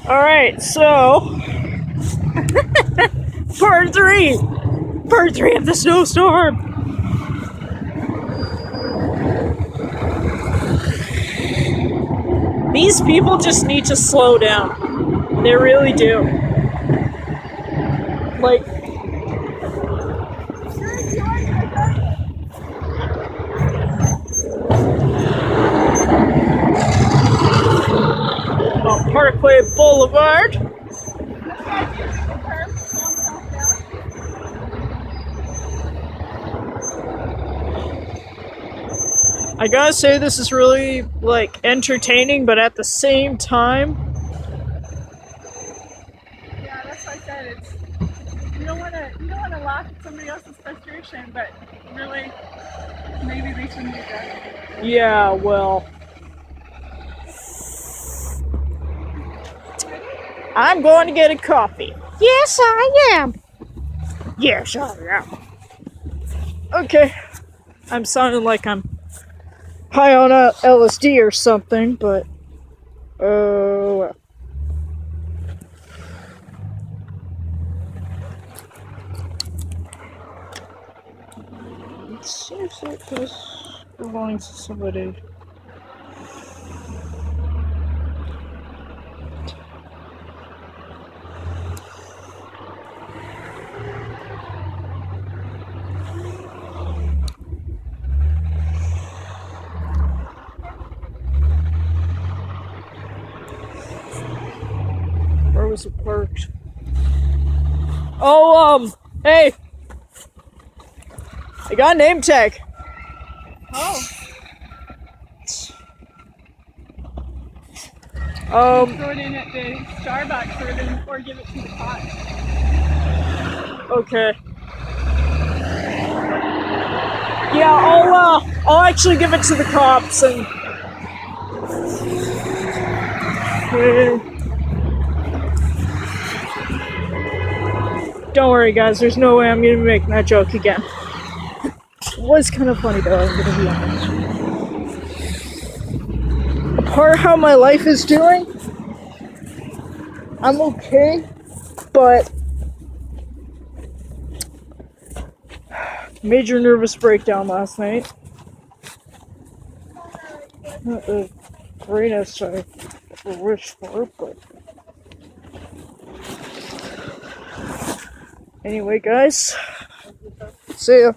Alright, so part three of the snowstorm. These people just need to slow down. They really do. Like, on Parkway Boulevard. I gotta say, this is really, like, entertaining, but at the same time... Yeah, that's what I said. It's, you don't want to laugh at somebody else's frustration, but really, maybe they shouldn't do that. Yeah, well... I'm going to get a coffee. Yes, I am. Yes, I am. Okay. I'm sounding like I'm high on LSD or something, but... well. It seems like this belongs to somebody. Where was it parked? Oh, hey! I got a name tag. Oh. Throw it in at the Starbucks or give it to the cops. Okay. Yeah, I'll actually give it to the cops and... Don't worry, guys, there's no way I'm gonna be making that joke again. It was kind of funny, though, I'm gonna be honest. Apart how my life is doing, I'm okay, but... Major nervous breakdown last night. Not the greatest I wish for, but... Anyway, guys, see ya.